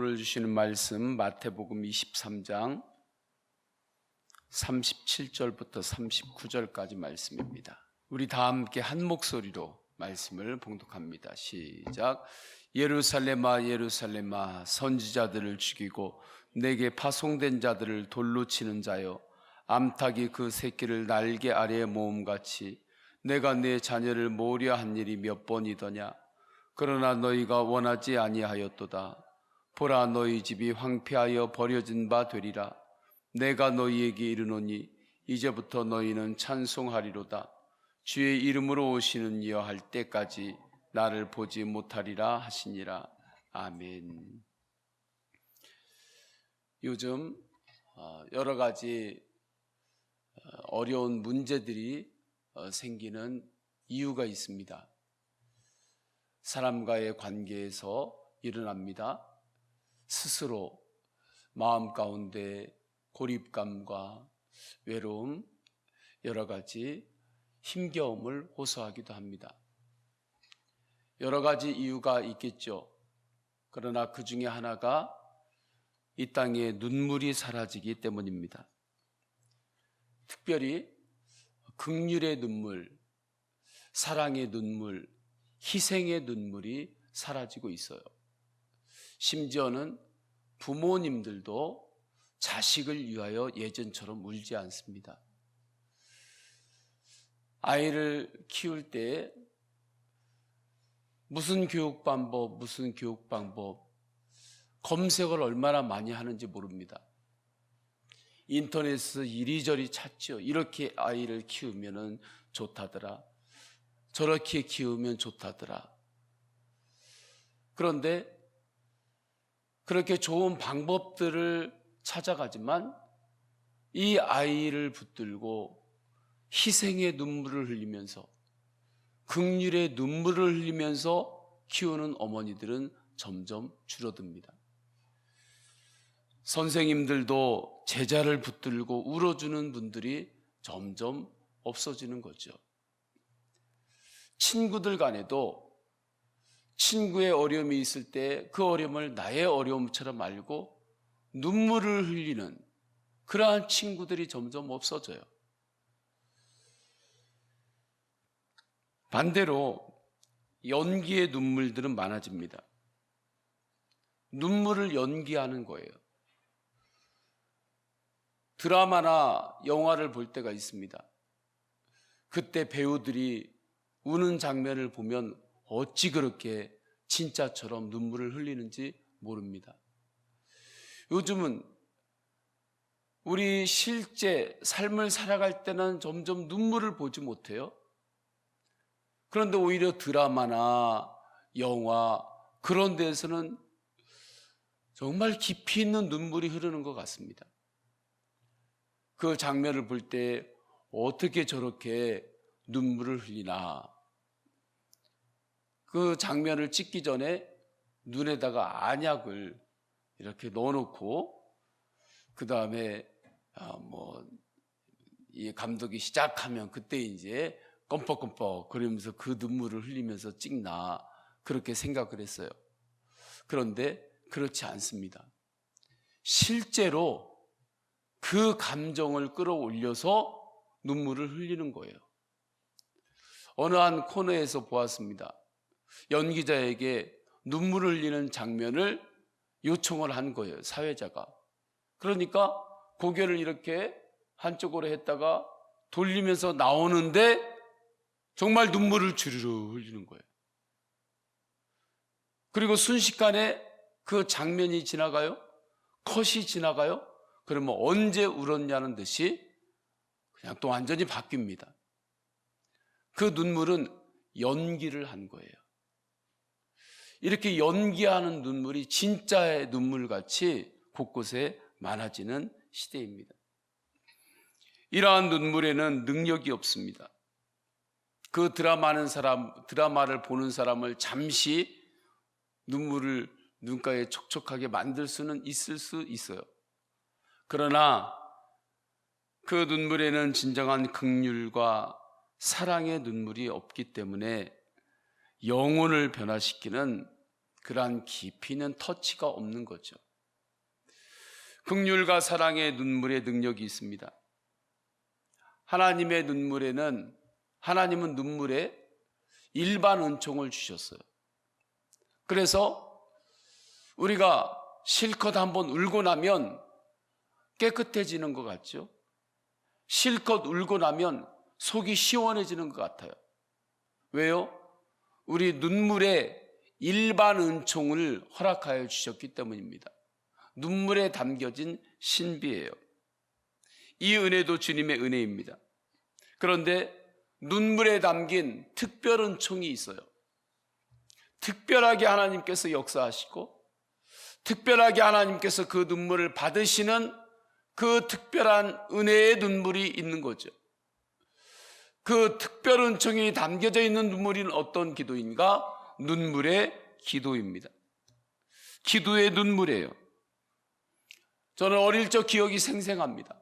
오늘 주시는 말씀 마태복음 23장 37절부터 39절까지 말씀입니다. 우리 다 함께 한 목소리로 말씀을 봉독합니다. 시작. 예루살렘아 예루살렘아 선지자들을 죽이고 내게 파송된 자들을 돌로 치는 자여, 암탉이 그 새끼를 날개 아래에 모음같이 내가 내 자녀를 모으려 한 일이 몇 번이더냐. 그러나 너희가 원하지 아니하였도다. 보라, 너희 집이 황폐하여 버려진 바 되리라. 내가 너희에게 이르노니 이제부터 너희는 찬송하리로다. 주의 이름으로 오시는 이여 할 때까지 나를 보지 못하리라 하시니라. 아멘. 요즘 여러 가지 어려운 문제들이 생기는 이유가 있습니다. 사람과의 관계에서 일어납니다. 스스로 마음 가운데 고립감과 외로움, 여러 가지 힘겨움을 호소하기도 합니다. 여러 가지 이유가 있겠죠. 그러나 그 중에 하나가 이 땅에 눈물이 사라지기 때문입니다. 특별히 긍휼의 눈물, 사랑의 눈물, 희생의 눈물이 사라지고 있어요. 심지어는 부모님들도 자식을 위하여 예전처럼 울지 않습니다. 아이를 키울 때 무슨 교육 방법 검색을 얼마나 많이 하는지 모릅니다. 인터넷에서 이리저리 찾죠. 이렇게 아이를 키우면 좋다더라. 저렇게 키우면 좋다더라. 그런데 그렇게 좋은 방법들을 찾아가지만 이 아이를 붙들고 희생의 눈물을 흘리면서, 긍휼의 눈물을 흘리면서 키우는 어머니들은 점점 줄어듭니다. 선생님들도 제자를 붙들고 울어주는 분들이 점점 없어지는 거죠. 친구들 간에도 친구의 어려움이 있을 때 그 어려움을 나의 어려움처럼 알고 눈물을 흘리는 그러한 친구들이 점점 없어져요. 반대로 연기의 눈물들은 많아집니다. 눈물을 연기하는 거예요. 드라마나 영화를 볼 때가 있습니다. 그때 배우들이 우는 장면을 보면 어찌 그렇게 진짜처럼 눈물을 흘리는지 모릅니다. 요즘은 우리 실제 삶을 살아갈 때는 점점 눈물을 보지 못해요. 그런데 오히려 드라마나 영화 그런 데에서는 정말 깊이 있는 눈물이 흐르는 것 같습니다. 그 장면을 볼 때 어떻게 저렇게 눈물을 흘리나. 그 장면을 찍기 전에 눈에다가 안약을 이렇게 넣어놓고 그 다음에 이 감독이 시작하면 그때 이제 껌뻑껌뻑 그러면서 그 눈물을 흘리면서 찍나 그렇게 생각을 했어요. 그런데 그렇지 않습니다. 실제로 그 감정을 끌어올려서 눈물을 흘리는 거예요. 어느 한 코너에서 보았습니다. 연기자에게 눈물을 흘리는 장면을 요청을 한 거예요, 사회자가. 그러니까 고개를 이렇게 한쪽으로 했다가 돌리면서 나오는데 정말 눈물을 주르르 흘리는 거예요. 그리고 순식간에 그 장면이 지나가요? 컷이 지나가요? 그러면 언제 울었냐는 듯이 그냥 또 완전히 바뀝니다. 그 눈물은 연기를 한 거예요. 이렇게 연기하는 눈물이 진짜의 눈물같이 곳곳에 많아지는 시대입니다. 이러한 눈물에는 능력이 없습니다. 그 드라마를 보는 사람을 잠시 눈물을 눈가에 촉촉하게 만들 수는 있을 수 있어요. 그러나 그 눈물에는 진정한 긍휼과 사랑의 눈물이 없기 때문에 영혼을 변화시키는 그러한 깊이 있는 터치가 없는 거죠. 긍휼과 사랑의 눈물의 능력이 있습니다. 하나님은 눈물에 일반 은총을 주셨어요. 그래서 우리가 실컷 한번 울고 나면 깨끗해지는 것 같죠? 실컷 울고 나면 속이 시원해지는 것 같아요. 왜요? 우리 눈물에 일반 은총을 허락하여 주셨기 때문입니다. 눈물에 담겨진 신비예요. 이 은혜도 주님의 은혜입니다. 그런데 눈물에 담긴 특별 은총이 있어요. 특별하게 하나님께서 역사하시고 특별하게 하나님께서 그 눈물을 받으시는 그 특별한 은혜의 눈물이 있는 거죠. 그 특별 은총이 담겨져 있는 눈물이 어떤 기도인가? 눈물의 기도입니다. 기도의 눈물이에요. 저는 어릴 적 기억이 생생합니다.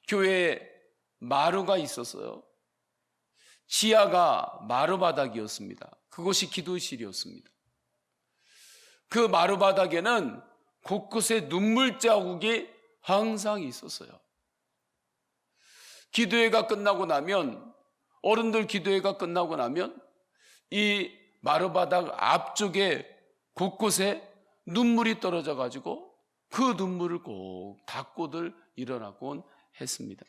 교회에 마루가 있었어요. 지하가 마루바닥이었습니다. 그곳이 기도실이었습니다. 그 마루바닥에는 곳곳에 눈물 자국이 항상 있었어요. 기도회가 끝나고 나면, 어른들 기도회가 끝나고 나면 이 마루바닥 앞쪽에 곳곳에 눈물이 떨어져 가지고 그 눈물을 꼭 닦고들 일어나곤 했습니다.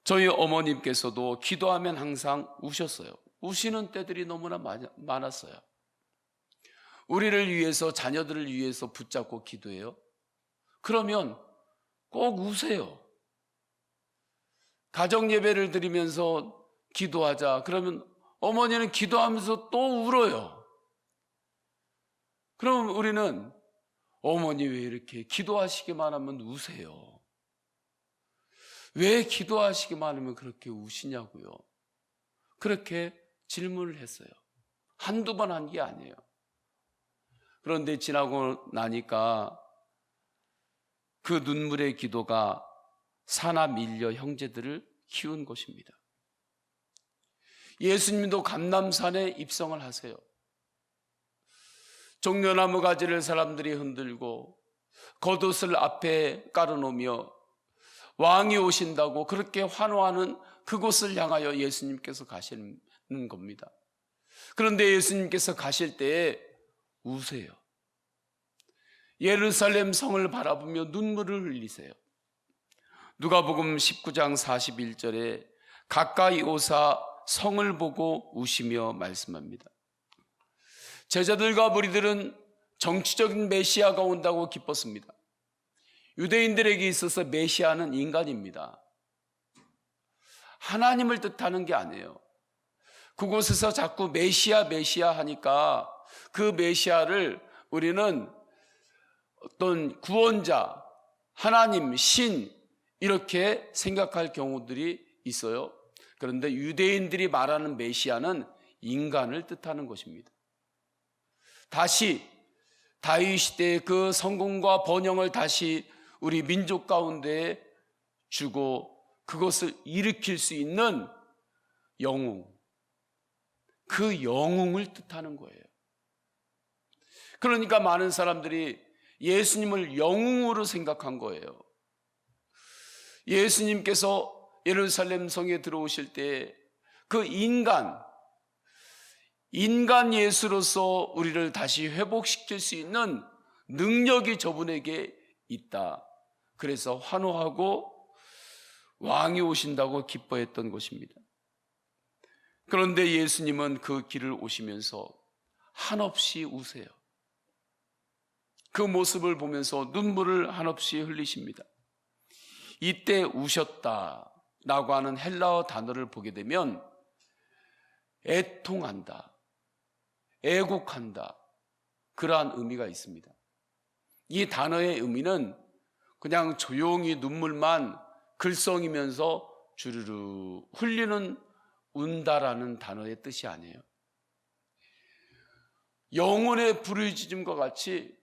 저희 어머님께서도 기도하면 항상 우셨어요. 우시는 때들이 너무나 많았어요. 우리를 위해서, 자녀들을 위해서 붙잡고 기도해요. 그러면 꼭 우세요. 가정 예배를 드리면서 기도하자. 그러면 어머니는 기도하면서 또 울어요. 그럼 우리는 어머니 왜 이렇게 기도하시기만 하면 우세요? 왜 기도하시기만 하면 그렇게 우시냐고요? 그렇게 질문을 했어요. 한두 번 한 게 아니에요. 그런데 지나고 나니까 그 눈물의 기도가 사나 밀려 형제들을 키운 것입니다. 예수님도 감람산에 입성을 하세요. 종려나무 가지를 사람들이 흔들고 겉옷을 앞에 깔아놓으며 왕이 오신다고 그렇게 환호하는 그곳을 향하여 예수님께서 가시는 겁니다. 그런데 예수님께서 가실 때에 우세요. 예루살렘 성을 바라보며 눈물을 흘리세요. 누가복음 19장 41절에 가까이 오사 성을 보고 우시며 말씀합니다. 제자들과 무리들은 정치적인 메시아가 온다고 기뻤습니다. 유대인들에게 있어서 메시아는 인간입니다. 하나님을 뜻하는 게 아니에요. 그곳에서 자꾸 메시아 하니까 그 메시아를 우리는 어떤 구원자, 하나님, 신 이렇게 생각할 경우들이 있어요. 그런데 유대인들이 말하는 메시아는 인간을 뜻하는 것입니다. 다시 다윗 시대의 그 성공과 번영을 다시 우리 민족 가운데 주고 그것을 일으킬 수 있는 영웅, 그 영웅을 뜻하는 거예요. 그러니까 많은 사람들이 예수님을 영웅으로 생각한 거예요. 예수님께서 예루살렘 성에 들어오실 때 그 인간 예수로서 우리를 다시 회복시킬 수 있는 능력이 저분에게 있다. 그래서 환호하고 왕이 오신다고 기뻐했던 것입니다. 그런데 예수님은 그 길을 오시면서 한없이 우세요. 그 모습을 보면서 눈물을 한없이 흘리십니다. 이때 우셨다라고 하는 헬라어 단어를 보게 되면 애통한다, 애곡한다, 그러한 의미가 있습니다. 이 단어의 의미는 그냥 조용히 눈물만 글썽이면서 주르르 흘리는 운다라는 단어의 뜻이 아니에요. 영혼의 부르짖음과 같이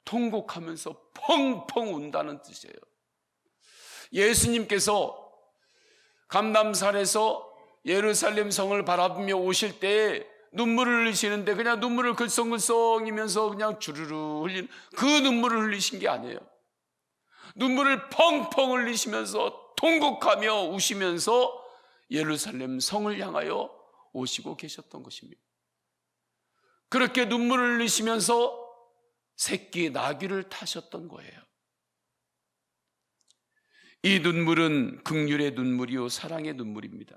통곡하면서 펑펑 운다는 뜻이에요. 예수님께서 감람산에서 예루살렘 성을 바라보며 오실 때에 눈물을 흘리시는데 그냥 눈물을 글썽글썽이면서 그냥 주르르 흘리는 그 눈물을 흘리신 게 아니에요. 눈물을 펑펑 흘리시면서 통곡하며 우시면서 예루살렘 성을 향하여 오시고 계셨던 것입니다. 그렇게 눈물을 흘리시면서 새끼 나귀를 타셨던 거예요. 이 눈물은 긍휼의 눈물이요 사랑의 눈물입니다.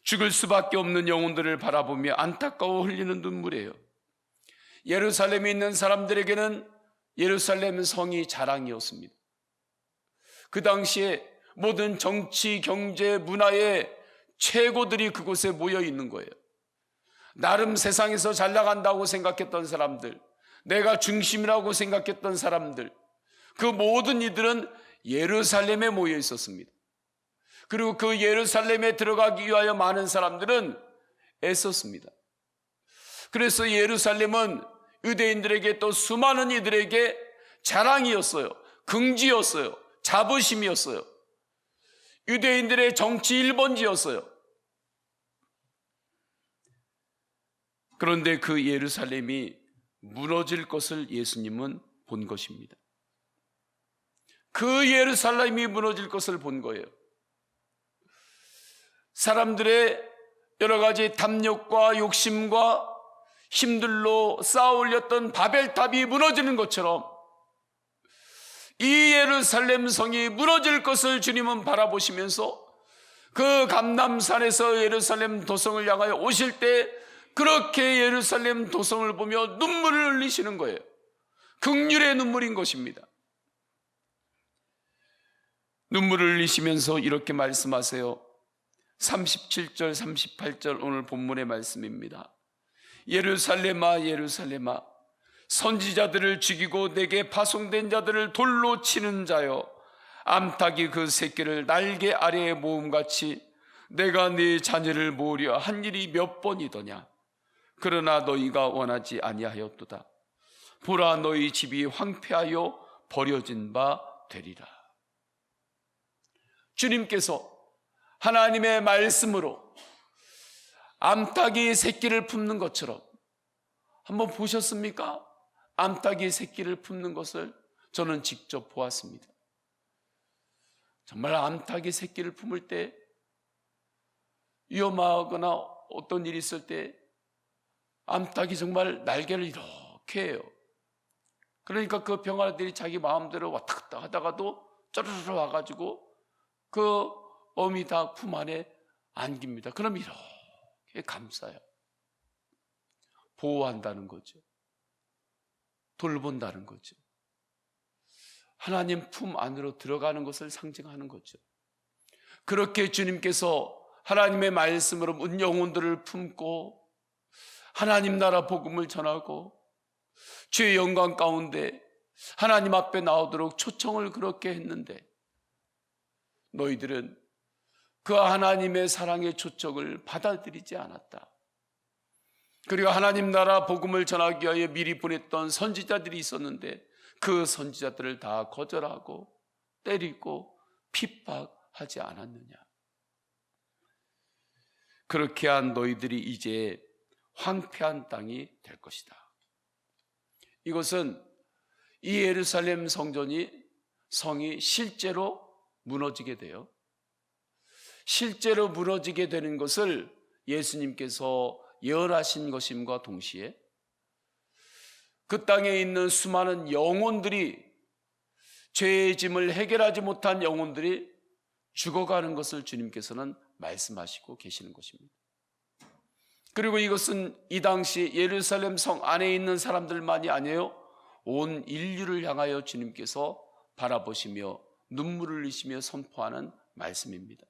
죽을 수밖에 없는 영혼들을 바라보며 안타까워 흘리는 눈물이에요. 예루살렘에 있는 사람들에게는 예루살렘 성이 자랑이었습니다. 그 당시에 모든 정치, 경제, 문화의 최고들이 그곳에 모여 있는 거예요. 나름 세상에서 잘 나간다고 생각했던 사람들, 내가 중심이라고 생각했던 사람들, 그 모든 이들은 예루살렘에 모여 있었습니다. 그리고 그 예루살렘에 들어가기 위하여 많은 사람들은 애썼습니다. 그래서 예루살렘은 유대인들에게 또 수많은 이들에게 자랑이었어요. 긍지였어요. 자부심이었어요. 유대인들의 정치 1번지였어요. 그런데 그 예루살렘이 무너질 것을 예수님은 본 것입니다. 그 예루살렘이 무너질 것을 본 거예요. 사람들의 여러 가지 탐욕과 욕심과 힘들로 쌓아 올렸던 바벨탑이 무너지는 것처럼 이 예루살렘 성이 무너질 것을 주님은 바라보시면서 그 감람산에서 예루살렘 도성을 향하여 오실 때 그렇게 예루살렘 도성을 보며 눈물을 흘리시는 거예요. 긍휼의 눈물인 것입니다. 눈물을 흘리시면서 이렇게 말씀하세요. 37절 38절 오늘 본문의 말씀입니다. 예루살렘아 예루살렘아 선지자들을 죽이고 내게 파송된 자들을 돌로 치는 자여 암탉이 그 새끼를 날개 아래에 모음같이 내가 네 자녀를 모으려 한 일이 몇 번이더냐. 그러나 너희가 원하지 아니하였도다. 보라 너희 집이 황폐하여 버려진 바 되리라. 주님께서 하나님의 말씀으로 암탉이 새끼를 품는 것처럼 한번 보셨습니까? 암탉이 새끼를 품는 것을 저는 직접 보았습니다. 정말 암탉이 새끼를 품을 때 위험하거나 어떤 일이 있을 때 암탉이 정말 날개를 이렇게 해요. 그러니까 그 병아리들이 자기 마음대로 왔다 갔다 하다가도 쪼르르 와가지고 그 어미닭 품 안에 안깁니다. 그럼 이렇게 감싸요. 보호한다는 거죠. 돌본다는 거죠. 하나님 품 안으로 들어가는 것을 상징하는 거죠. 그렇게 주님께서 하나님의 말씀으로 문 영혼들을 품고 하나님 나라 복음을 전하고 주의 영광 가운데 하나님 앞에 나오도록 초청을 그렇게 했는데 너희들은 그 하나님의 사랑의 초청을 받아들이지 않았다. 그리고 하나님 나라 복음을 전하기 위하여 미리 보냈던 선지자들이 있었는데 그 선지자들을 다 거절하고 때리고 핍박하지 않았느냐. 그렇게 한 너희들이 이제 황폐한 땅이 될 것이다. 이것은 이 예루살렘 성이 실제로 무너지게 돼요. 실제로 무너지게 되는 것을 예수님께서 예언하신 것임과 동시에 그 땅에 있는 수많은 영혼들이 죄의 짐을 해결하지 못한 영혼들이 죽어가는 것을 주님께서는 말씀하시고 계시는 것입니다. 그리고 이것은 이 당시 예루살렘 성 안에 있는 사람들만이 아니에요. 온 인류를 향하여 주님께서 바라보시며 눈물을 흘리시며 선포하는 말씀입니다.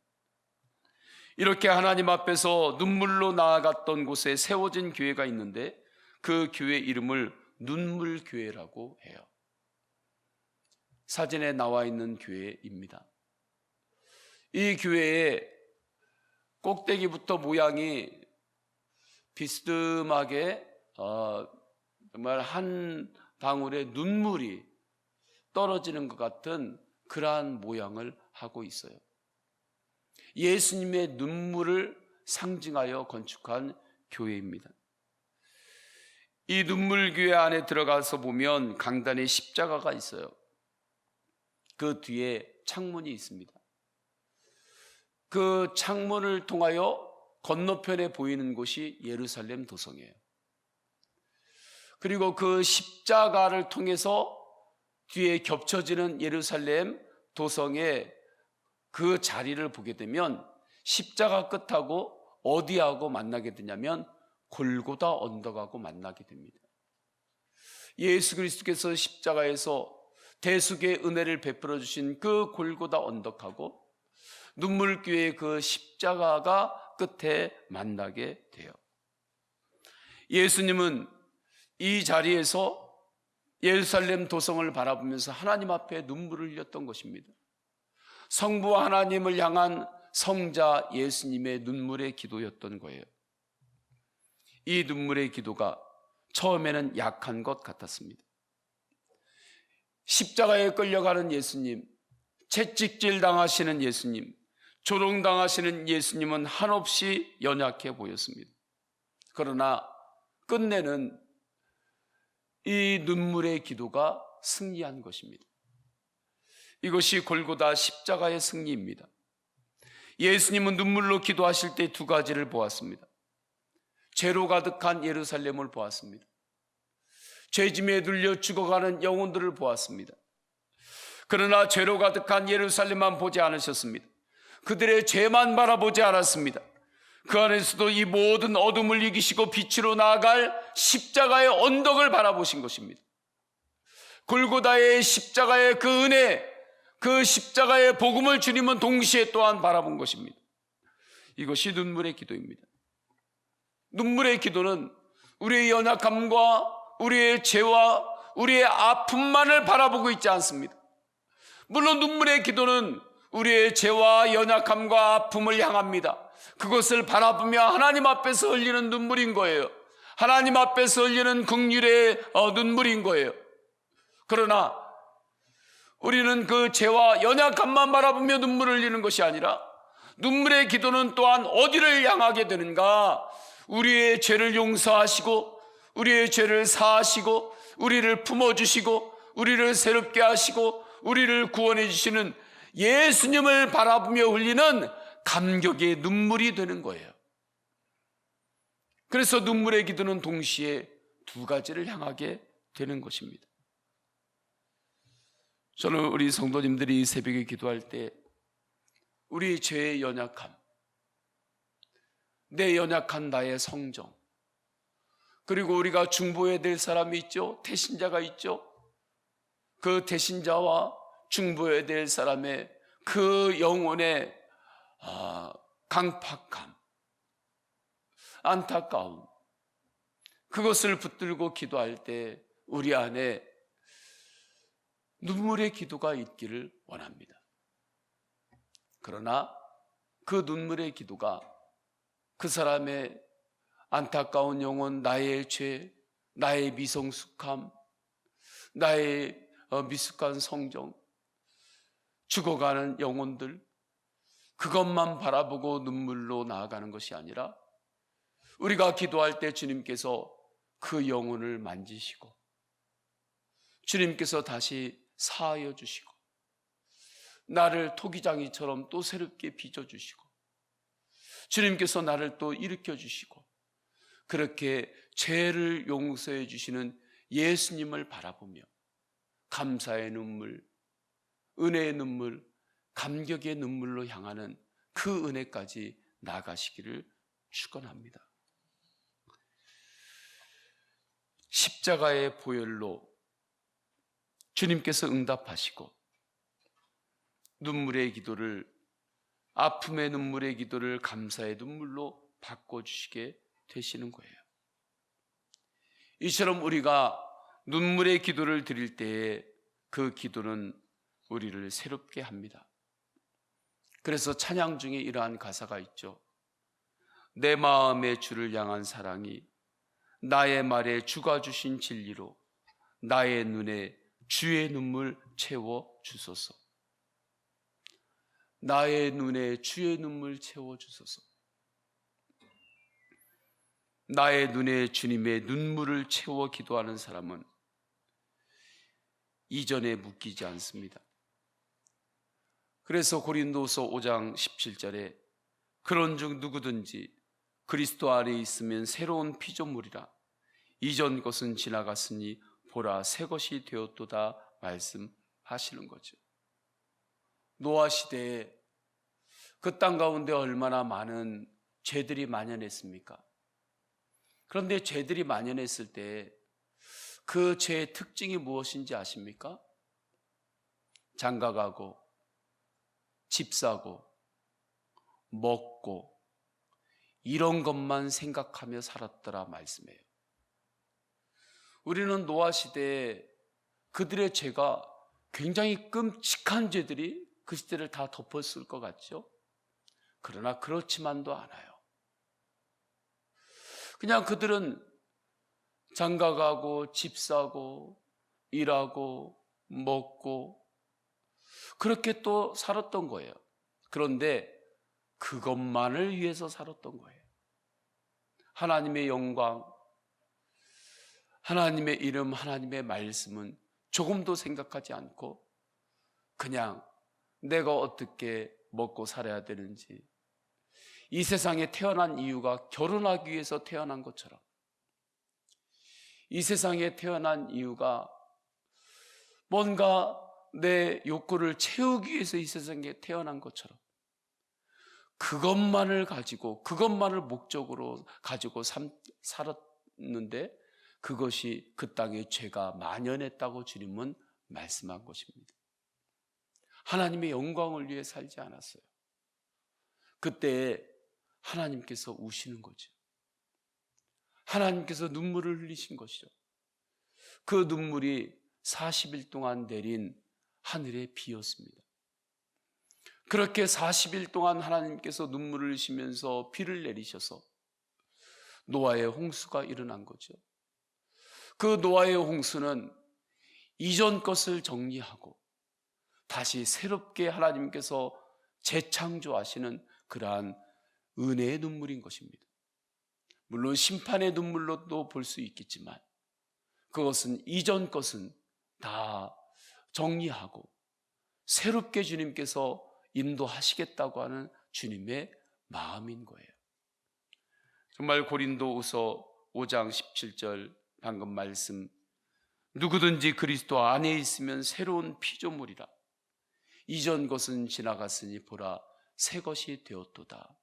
이렇게 하나님 앞에서 눈물로 나아갔던 곳에 세워진 교회가 있는데 그 교회 이름을 눈물교회라고 해요. 사진에 나와 있는 교회입니다. 이 교회의 꼭대기부터 모양이 비스듬하게 정말 한 방울의 눈물이 떨어지는 것 같은 그러한 모양을 하고 있어요. 예수님의 눈물을 상징하여 건축한 교회입니다. 이 눈물교회 안에 들어가서 보면 강단에 십자가가 있어요. 그 뒤에 창문이 있습니다. 그 창문을 통하여 건너편에 보이는 곳이 예루살렘 도성이에요. 그리고 그 십자가를 통해서 뒤에 겹쳐지는 예루살렘 도성의 그 자리를 보게 되면 십자가 끝하고 어디하고 만나게 되냐면 골고다 언덕하고 만나게 됩니다. 예수 그리스도께서 십자가에서 대속의 은혜를 베풀어 주신 그 골고다 언덕하고 눈물교회의 그 십자가가 끝에 만나게 돼요. 예수님은 이 자리에서 예루살렘 도성을 바라보면서 하나님 앞에 눈물을 흘렸던 것입니다. 성부 하나님을 향한 성자 예수님의 눈물의 기도였던 거예요. 이 눈물의 기도가 처음에는 약한 것 같았습니다. 십자가에 끌려가는 예수님, 채찍질 당하시는 예수님, 조롱당하시는 예수님은 한없이 연약해 보였습니다. 그러나 끝내는 이 눈물의 기도가 승리한 것입니다. 이것이 골고다 십자가의 승리입니다. 예수님은 눈물로 기도하실 때 두 가지를 보았습니다. 죄로 가득한 예루살렘을 보았습니다. 죄짐에 눌려 죽어가는 영혼들을 보았습니다. 그러나 죄로 가득한 예루살렘만 보지 않으셨습니다. 그들의 죄만 바라보지 않았습니다. 그 안에서도 이 모든 어둠을 이기시고 빛으로 나아갈 십자가의 언덕을 바라보신 것입니다. 골고다의 십자가의 그 은혜, 그 십자가의 복음을 주님은 동시에 또한 바라본 것입니다. 이것이 눈물의 기도입니다. 눈물의 기도는 우리의 연약함과 우리의 죄와 우리의 아픔만을 바라보고 있지 않습니다. 물론 눈물의 기도는 우리의 죄와 연약함과 아픔을 향합니다. 그것을 바라보며 하나님 앞에서 흘리는 눈물인 거예요. 하나님 앞에서 흘리는 긍휼의 눈물인 거예요. 그러나 우리는 그 죄와 연약함만 바라보며 눈물을 흘리는 것이 아니라 눈물의 기도는 또한 어디를 향하게 되는가? 우리의 죄를 용서하시고 우리의 죄를 사하시고 우리를 품어주시고 우리를 새롭게 하시고 우리를 구원해 주시는 예수님을 바라보며 흘리는 감격의 눈물이 되는 거예요. 그래서 눈물의 기도는 동시에 두 가지를 향하게 되는 것입니다. 저는 우리 성도님들이 이 새벽에 기도할 때 우리 죄의 연약함, 내 연약한 나의 성정, 그리고 우리가 중보해야 될 사람이 있죠. 태신자가 있죠. 그 태신자와 중보해야 될 사람의 그 영혼의 강팍함, 안타까움, 그것을 붙들고 기도할 때 우리 안에 눈물의 기도가 있기를 원합니다. 그러나 그 눈물의 기도가 그 사람의 안타까운 영혼, 나의 죄, 나의 미성숙함, 나의 미숙한 성정, 죽어가는 영혼들, 그것만 바라보고 눈물로 나아가는 것이 아니라 우리가 기도할 때 주님께서 그 영혼을 만지시고 주님께서 다시 사하여 주시고 나를 토기장이처럼 또 새롭게 빚어주시고 주님께서 나를 또 일으켜 주시고 그렇게 죄를 용서해 주시는 예수님을 바라보며 감사의 눈물, 은혜의 눈물, 감격의 눈물로 향하는 그 은혜까지 나가시기를 축원합니다. 십자가의 보혈로 주님께서 응답하시고 눈물의 기도를, 아픔의 눈물의 기도를 감사의 눈물로 바꿔주시게 되시는 거예요. 이처럼 우리가 눈물의 기도를 드릴 때에 그 기도는 우리를 새롭게 합니다. 그래서 찬양 중에 이러한 가사가 있죠. 내 마음의 주를 향한 사랑이 나의 말에 주가 주신 진리로 나의 눈에 주의 눈물 채워 주소서. 나의 눈에 주의 눈물 채워 주소서. 나의 눈에 주님의 눈물을 채워 기도하는 사람은 이전에 묶이지 않습니다. 그래서 고린도서 5장 17절에 그런즉 누구든지 그리스도 안에 있으면 새로운 피조물이라 이전 것은 지나갔으니 보라 새 것이 되었도다 말씀하시는 거죠. 노아 시대에 그 땅 가운데 얼마나 많은 죄들이 만연했습니까? 그런데 죄들이 만연했을 때 그 죄의 특징이 무엇인지 아십니까? 장가가고 집 사고 먹고 이런 것만 생각하며 살았더라 말씀이에요. 우리는 노아 시대에 그들의 죄가 굉장히 끔찍한 죄들이 그 시대를 다 덮었을 것 같죠? 그러나 그렇지만도 않아요. 그냥 그들은 장가가고 집 사고 일하고 먹고 그렇게 또 살았던 거예요. 그런데 그것만을 위해서 살았던 거예요. 하나님의 영광, 하나님의 이름, 하나님의 말씀은 조금도 생각하지 않고 그냥 내가 어떻게 먹고 살아야 되는지, 이 세상에 태어난 이유가 결혼하기 위해서 태어난 것처럼, 이 세상에 태어난 이유가 뭔가 내 욕구를 채우기 위해서 이 세상에 태어난 것처럼 그것만을 가지고 그것만을 목적으로 가지고 살았는데 그것이 그 땅에 죄가 만연했다고 주님은 말씀한 것입니다. 하나님의 영광을 위해 살지 않았어요. 그때 하나님께서 우시는 거죠. 하나님께서 눈물을 흘리신 것이죠. 그 눈물이 40일 동안 내린 하늘의 비였습니다. 그렇게 40일 동안 하나님께서 눈물을 흘리시면서 비를 내리셔서 노아의 홍수가 일어난 거죠. 그 노아의 홍수는 이전 것을 정리하고 다시 새롭게 하나님께서 재창조하시는 그러한 은혜의 눈물인 것입니다. 물론 심판의 눈물로도 볼 수 있겠지만 그것은 이전 것은 다 정리하고 새롭게 주님께서 인도하시겠다고 하는 주님의 마음인 거예요. 정말 고린도후서 5장 17절 방금 말씀, 누구든지 그리스도 안에 있으면 새로운 피조물이라 이전 것은 지나갔으니 보라 새 것이 되었도다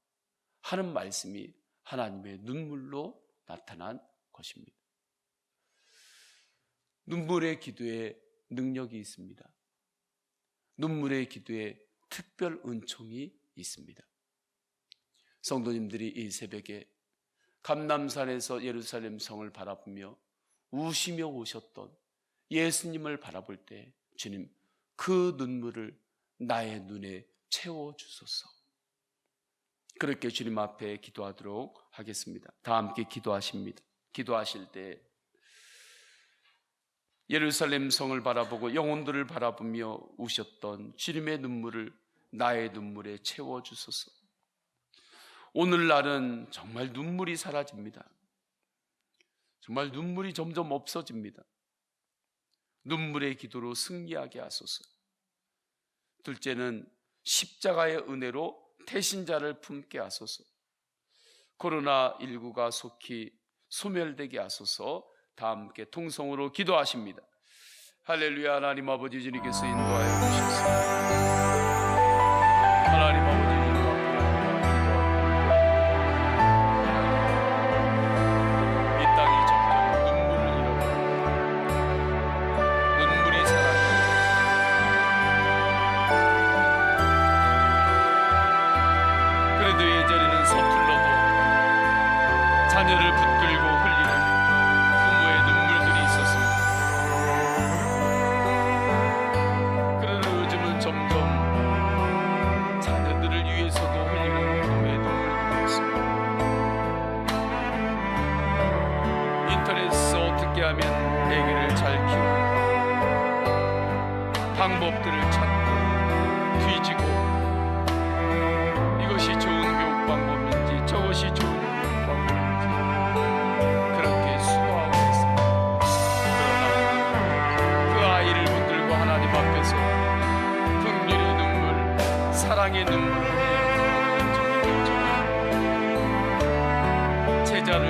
하는 말씀이 하나님의 눈물로 나타난 것입니다. 눈물의 기도에 능력이 있습니다. 눈물의 기도에 특별 은총이 있습니다. 성도님들이 이 새벽에 감람산에서 예루살렘 성을 바라보며 우시며 오셨던 예수님을 바라볼 때 주님 그 눈물을 나의 눈에 채워주소서. 그렇게 주님 앞에 기도하도록 하겠습니다. 다 함께 기도하십니다. 기도하실 때 예루살렘 성을 바라보고 영혼들을 바라보며 우셨던 주님의 눈물을 나의 눈물에 채워주소서. 오늘날은 정말 눈물이 사라집니다. 정말 눈물이 점점 없어집니다. 눈물의 기도로 승리하게 하소서. 둘째는 십자가의 은혜로 태신자를 품게 하소서. 코로나19가 속히 소멸되게 하소서. 다 함께 통성으로 기도하십니다. 할렐루야. 하나님 아버지 주님께서 인도하여 주시옵소서. 하나님 아버지 이 땅이 점점 눈물을 잃어가고 눈물이 사라지고 그래도 예전에는 서툴러도 자녀를 붙들고 흘리는 부모의 눈물들이 있었습니다. 그러나 요즘은 점점 자녀들을 위해서도 흘리는 부모의 눈물들이 있습니다. 인터넷에서 어떻게 하면 아기를 잘 키울까 방법들을 찾고 뒤지고 이것이 좋은 교육 방법인지 저것이 좋은 교육 방법인지 눈물을 흘리는 저의 결정은 제자를